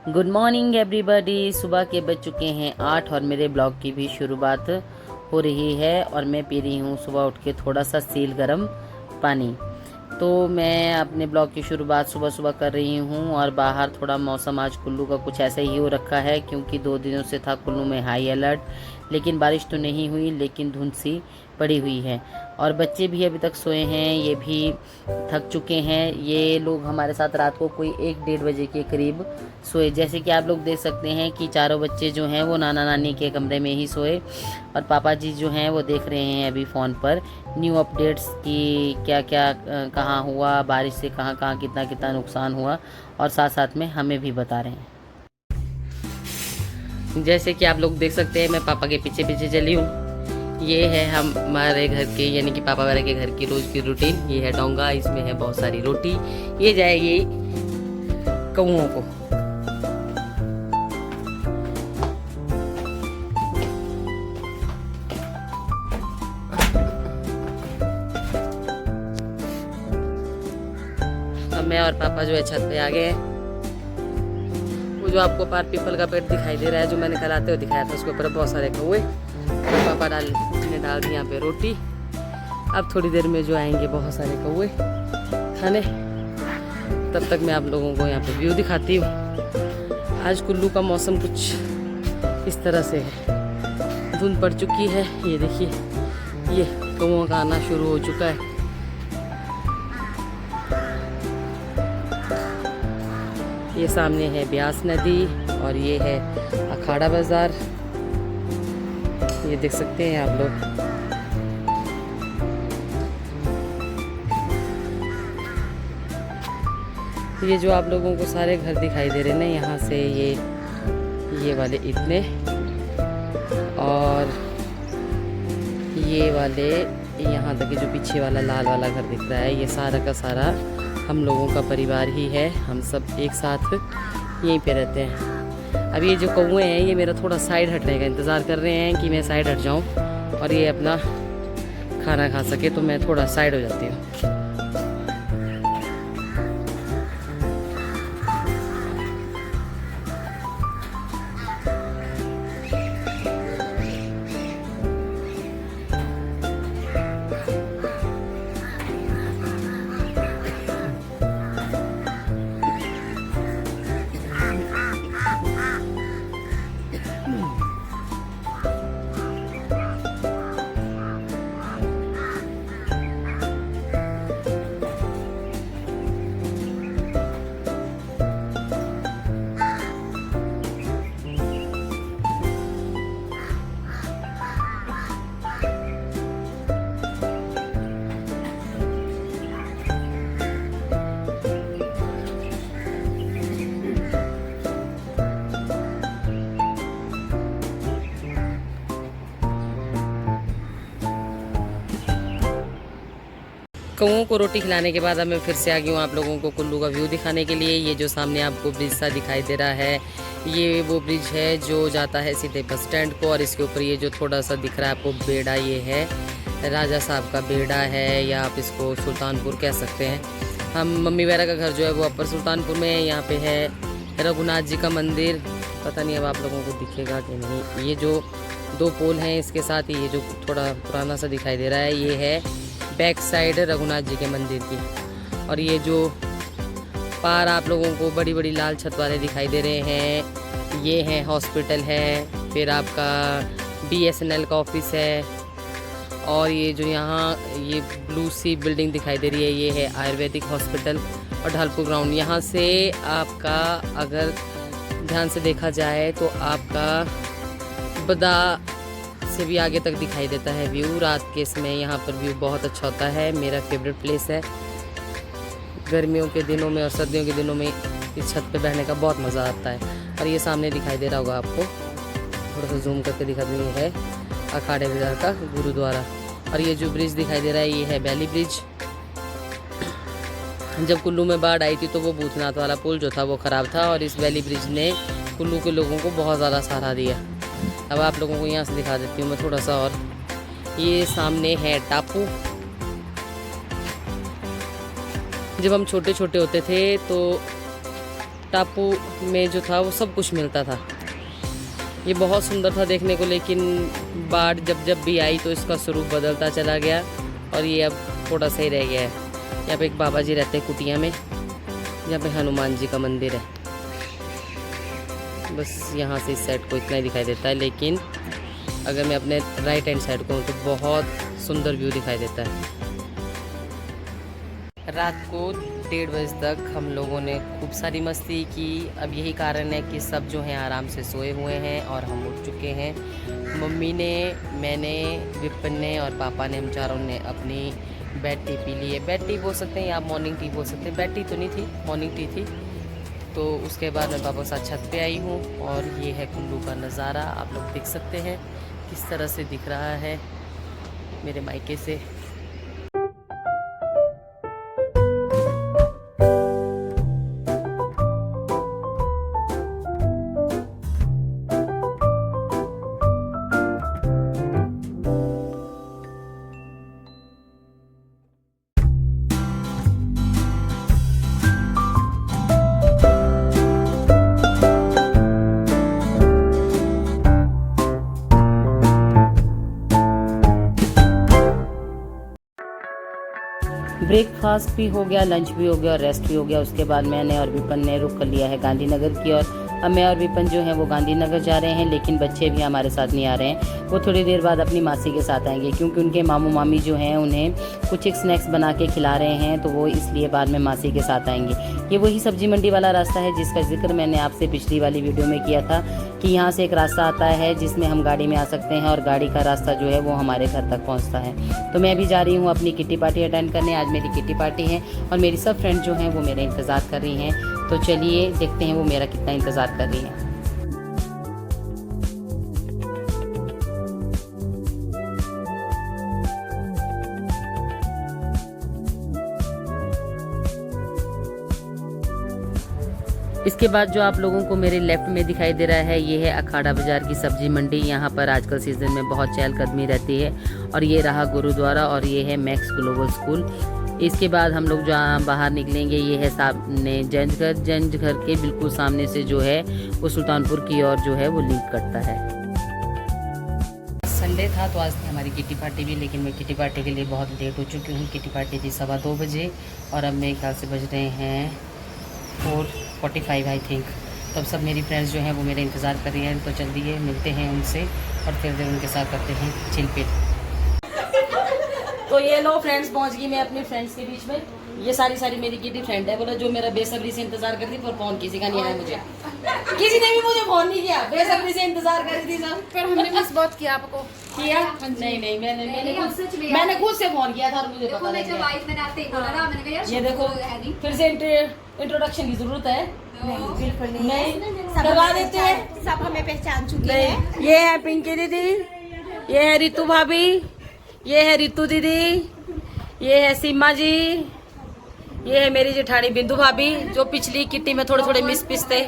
Good morning everybody. सुबह के बज चुके हैं 8 और मेरे ब्लॉग की भी शुरुआत हो रही है और मैं पी रही हूँ सुबह उठ के थोड़ा सा सील गर्म पानी। तो मैं अपने ब्लॉग की शुरुआत सुबह सुबह कर रही हूँ और बाहर थोड़ा मौसम आज कुल्लू का कुछ ऐसा ही हो रखा है क्योंकि 2 दिनों से था कुल्लू में हाई अलर्ट। लेकिन बारिश तो नहीं हुई, लेकिन धुंध सी पड़ी हुई है और बच्चे भी अभी तक सोए हैं, ये भी थक चुके हैं। ये लोग हमारे साथ रात को कोई 1-1:30 बजे के करीब सोए। जैसे कि आप लोग देख सकते हैं कि चारों बच्चे जो हैं वो नाना नानी के कमरे में ही सोए और पापा जी जो हैं वो देख रहे हैं अभी फ़ोन पर न्यू अपडेट्स की क्या क्या कहाँ हुआ, बारिश से कहाँ कहाँ कितना कितना नुकसान हुआ और साथ साथ में हमें भी बता रहे हैं। जैसे कि आप लोग देख सकते हैं मैं पापा के पीछे पीछे चली हूँ। ये है हमारे घर के यानी कि पापा वाले के घर की रोज़ की रूटीन। ये है डोंगा, इसमें है बहुत सारी रोटी, ये जाएगी कौओं को। अब मैं और पापा जो है छत पे आ गए हैं। वो जो आपको पार पीपल का पेड़ दिखाई दे रहा है जो मैंने कल आते हुए दिखाया था, उसके ऊपर बहुत सारे कौवे। पापा ने डाल दी यहाँ पे रोटी। अब थोड़ी देर में जो आएंगे बहुत सारे कौवे खाने, तब तक मैं आप लोगों को यहाँ पे व्यू दिखाती हूँ। आज कुल्लू का मौसम कुछ इस तरह से है, धुंध पड़ चुकी है। ये देखिए ये कौवों का आना शुरू हो चुका है। ये सामने है ब्यास नदी और ये है अखाड़ा बाज़ार, ये देख सकते हैं आप लोग। ये जो आप लोगों को सारे घर दिखाई दे रहे हैं ना, यहाँ से ये वाले इतने और ये वाले यहाँ तक जो पीछे वाला लाल वाला घर दिख रहा है, ये सारा का सारा हम लोगों का परिवार ही है। हम सब एक साथ यहीं पे रहते हैं। अब ये जो कौवे हैं ये मेरा थोड़ा साइड हटने का इंतज़ार कर रहे हैं कि मैं साइड हट जाऊं और ये अपना खाना खा सके, तो मैं थोड़ा साइड हो जाती हूँ। कौओं को रोटी खिलाने के बाद अब मैं फिर से आ गई हूँ आप लोगों को कुल्लू का व्यू दिखाने के लिए। ये जो सामने आपको ब्रिज सा दिखाई दे रहा है, ये वो ब्रिज है जो जाता है सीधे बस स्टैंड को। और इसके ऊपर ये जो थोड़ा सा दिख रहा है आपको बेड़ा, ये है राजा साहब का बेड़ा है, या आप इसको सुल्तानपुर कह सकते हैं। हम मम्मी वगैरह का घर जो है वो अपर सुल्तानपुर में है। यहाँ पे है रघुनाथ जी का मंदिर, पता नहीं अब आप लोगों को दिखेगा कि नहीं। ये जो 2 पोल हैं इसके साथ ये जो थोड़ा पुराना सा दिखाई दे रहा है, ये है बैक साइड रघुनाथ जी के मंदिर की। और ये जो पार आप लोगों को बड़ी बड़ी लाल छत वाले दिखाई दे रहे हैं, ये है हॉस्पिटल है, फिर आपका BSNL का ऑफिस है। और ये जो यहाँ ये ब्लू सी बिल्डिंग दिखाई दे रही है, ये है आयुर्वेदिक हॉस्पिटल और ढालपुर ग्राउंड। यहाँ से आपका अगर ध्यान से देखा जाए तो आपका बदा से भी आगे तक दिखाई देता है व्यू। रात के समय यहाँ पर व्यू बहुत अच्छा होता है, मेरा फेवरेट प्लेस है। गर्मियों के दिनों में और सर्दियों के दिनों में इस छत पे बैठने का बहुत मज़ा आता है। और ये सामने दिखाई दे रहा होगा आपको, थोड़ा सा जूम करके दिखा दूँ, ये है अखाड़े बाज़ार का गुरुद्वारा। और ये जो ब्रिज दिखाई दे रहा है ये है बैली ब्रिज। जब कुल्लू में बाढ़ आई थी तो वो भूतनाथ वाला पुल जो था वो ख़राब था और इस बैली ब्रिज ने कुल्लू के लोगों को बहुत ज़्यादा सहारा दिया। अब आप लोगों को यहाँ से दिखा देती हूँ मैं थोड़ा सा और। ये सामने है टापू। जब हम छोटे छोटे होते थे तो टापू में जो था वो सब कुछ मिलता था। ये बहुत सुंदर था देखने को, लेकिन बाढ़ जब भी आई तो इसका स्वरूप बदलता चला गया और ये अब थोड़ा सही रह गया है। यहाँ पे एक बाबा जी रहते हैं कुटिया में, यहाँ पे हनुमान जी का मंदिर है। बस यहाँ से इस साइड को इतना ही दिखाई देता है, लेकिन अगर मैं अपने राइट हैंड साइड को हूँ तो बहुत सुंदर व्यू दिखाई देता है। रात को 1:30 बजे तक हम लोगों ने खूब सारी मस्ती की। अब यही कारण है कि सब जो हैं आराम से सोए हुए हैं और हम उठ चुके हैं। मम्मी ने, मैंने, विपिन ने और पापा ने, हम चारों ने अपनी बेड टी पी ली है। बेड टी बोल सकते हैं या आप मॉर्निंग टी बोल सकते हैं। बेड टी तो नहीं थी, मॉर्निंग टी थी। तो उसके बाद मैं पापा के साथ छत पे आई हूँ और ये है कुल्लू का नज़ारा। आप लोग देख सकते हैं किस तरह से दिख रहा है मेरे मायके से। ब्रेकफास्ट भी हो गया, लंच भी हो गया और रेस्ट भी हो गया। उसके बाद मैंने और विपन ने रुक कर लिया है गांधीनगर की ओर। अब मैं और विपन जो है वो गांधीनगर जा रहे हैं, लेकिन बच्चे भी हमारे साथ नहीं आ रहे हैं। वो थोड़ी देर बाद अपनी मासी के साथ आएंगे, क्योंकि उनके मामू मामी जो हैं उन्हें कुछ एक स्नैक्स बना के खिला रहे हैं, तो वो इसलिए बाद में मासी के साथ आएंगे। ये वही सब्जी मंडी वाला रास्ता है जिसका जिक्र मैंने आपसे पिछली वाली वीडियो में किया था कि यहाँ से एक रास्ता आता है जिसमें हम गाड़ी में आ सकते हैं और गाड़ी का रास्ता जो है वो हमारे घर तक पहुँचता है। तो मैं भी जा रही हूँ अपनी किट्टी पार्टी अटेंड करने। आज मेरी किट्टी पार्टी है और मेरी सब फ्रेंड जो हैं वो मेरा इंतज़ार कर रही हैं। तो चलिए देखते हैं वो मेरा कितना इंतज़ार कर रही हैं। इसके बाद जो आप लोगों को मेरे लेफ्ट में दिखाई दे रहा है ये है अखाड़ा बाजार की सब्जी मंडी। यहाँ पर आजकल सीजन में बहुत चहलकदमी रहती है। और ये रहा गुरुद्वारा और ये है मैक्स ग्लोबल स्कूल। इसके बाद हम लोग जहाँ बाहर निकलेंगे ये है सामने जंज घर। जंज घर के बिल्कुल सामने से जो है वो सुल्तानपुर की ओर जो है वो लिंक करता है। संडे था तो आज थी हमारी किटी पार्टी भी, लेकिन मैं किटी पार्टी के लिए बहुत लेट हो चुकी हूँ। किटी पार्टी थी 2:15 बजे और अब मेरे ख्याल से बज रहे हैं 4:45 आई थिंक। तब सब मेरी फ्रेंड्स जो हैं वो मेरा इंतज़ार कर रही हैं। तो चलिए मिलते हैं उनसे और फिर उनके साथ करते हैं चिलपिट। तो ये लो फ्रेंड्स, पहुंच गई मैं अपनी फ्रेंड्स के बीच में। ये सारी मेरी किटी फ्रेंड है। बोला जो मेरा बेसब्री से इंतजार कर रही थी, पर फोन किसी का नहीं आया मुझे। किसी ने भी मुझे फोन नहीं किया, बेसब्री से इंतजार कर रही थी सब। पर हमने मिस बहुत किया आपको। किया? नहीं मैंने खुद से फोन किया था और मुझे पता नहीं। ये देखो फिर से इंट्रोडक्शन की जरूरत है? बिल्कुल नहीं, करवा देते हैं। सब हमें पहचान चुके हैं। ये है पिंकी दीदी, ये है रितु भाभी, ये है रितु दीदी, ये है सीमा जी, ये है मेरी जेठानी बिंदु भाभी जो पिछली किट्टी में थोड़े मिस पिस थे।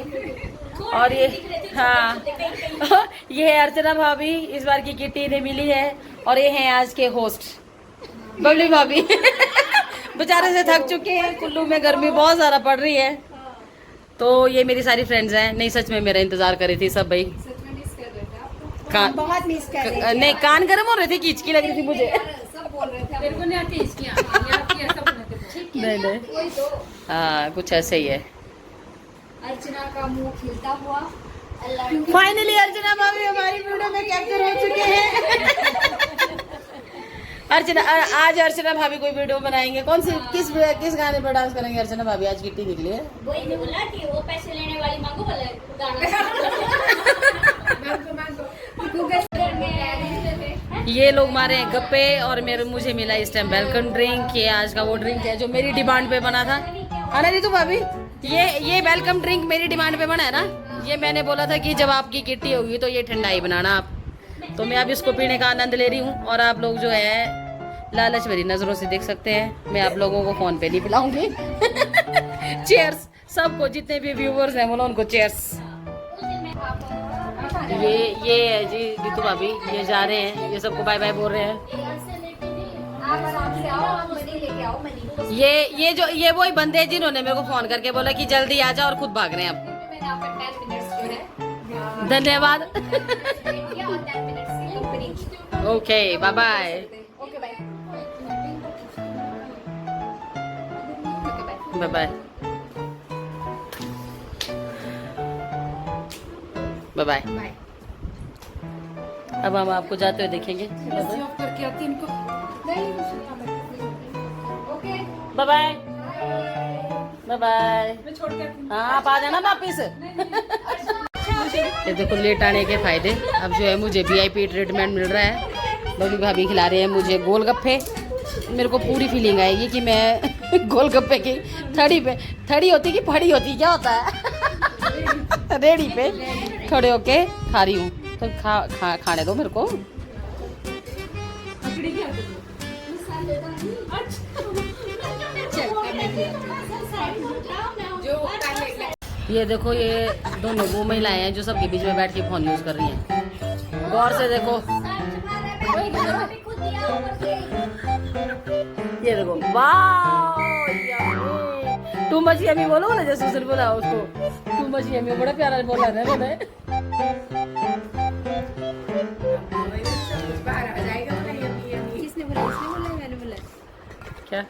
और ये हाँ ये है अर्चना भाभी, इस बार की किट्टी ने मिली है। और ये हैं आज के होस्ट बबली भाभी बेचारे से थक चुके हैं, कुल्लू में गर्मी बहुत ज़्यादा पड़ रही है। तो ये मेरी सारी फ्रेंड्स हैं। नहीं सच में मेरा इंतजार कर रही थी सब भाई। बहुत मिस कर रहे हैं। नहीं कान गर्म हो रहे थे, किचकी लग रही थी मुझे। सब बोल रहे थे मेरे को नहीं आती इसकी। नहीं हाँ कुछ ऐसे ही है। अर्चना का मुंह खिलता हुआ फाइनली अर्चना भाभी हमारी वीडियो में कैप्चर हो चुके हैं। अर्चना आज अर्चना भाभी कोई वीडियो बनाएंगे। कौन सी किस गाने पर डांस करेंगे अर्चना भाभी? आज किट्टी निकली है। वही ने बोला कि वो पैसे लेने वाली मांगो वाला गाना। ये लोग मारे हैं गप्पे और मुझे मिला इस टाइम वेलकम ड्रिंक। ये आज का वो ड्रिंक है जो मेरी डिमांड पे बना था। है ना रितु भाभी? ये वेलकम ड्रिंक मेरी डिमांड पे बना है ना। ये मैंने बोला था कि जब आपकी किट्टी होगी तो ये ठंडाई बनाना आप। तो मैं अब इसको पीने का आनंद ले रही हूँ और आप लोग जो है लालच भरी नजरों से देख सकते हैं। मैं आप लोगों को फोन पे नहीं पिलाऊंगी। चेयर्स सबको, जितने भी व्यूवर्स हैं बोलो उनको चेयर्स। ये है जी रितु भाभी, ये जा रहे हैं, ये सबको बाय बाय बोल रहे हैं। आप आराम से आओ, आप मनी लेके आओ, मनी। ये वही बंदे हैं जिन्होंने मेरे को फोन करके बोला कि जल्दी आ जाओ और खुद भाग रहे हैं अब। मैंने आपका 10 मिनट्स जो है धन्यवाद। या 10 मिनट्स की कंपनी। Okay bye bye. Okay bye. Bye bye bye bye. Bye. अब हम आपको जाते हुए देखेंगे। ऑफ करके आती इनको। नहीं okay bye bye bye bye. मैं छोड़ के आती हाँ आप आ जाना वापिस। ये देखो लेट आने के फायदे। अब जो है मुझे VIP ट्रीटमेंट मिल रहा है। बबली भाभी खिला रहे हैं मुझे गोलगप्पे। मेरे को पूरी फीलिंग आएगी कि मैं गोलगप्पे की थड़ी होती कि फड़ी होती क्या होता है रेडी पे खड़े होके खा रही हूँ। तो खाने दो मेरे को। ये देखो ये दोनों वो महिलाएं हैं जो सबके बीच में बैठ के फोन यूज कर रही हैं। गौर से देखो। ये देखो वाह टू मच यम्मी बोलो ना जैसे उसने बोला उसको टू मच यम्मी बड़ा प्यारा बोला है मैंने। किसने बोला? इसने बोला, मैंने बोला। क्या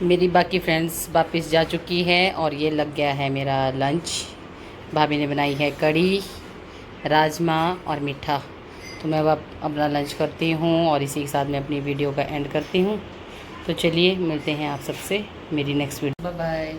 मेरी बाकी फ्रेंड्स वापस जा चुकी है और ये लग गया है मेरा लंच। भाभी ने बनाई है कढ़ी, राजमा और मीठा। तो मैं अब अपना लंच करती हूँ और इसी के साथ मैं अपनी वीडियो का एंड करती हूँ। तो चलिए मिलते हैं आप सबसे मेरी नेक्स्ट वीडियो। Bye bye.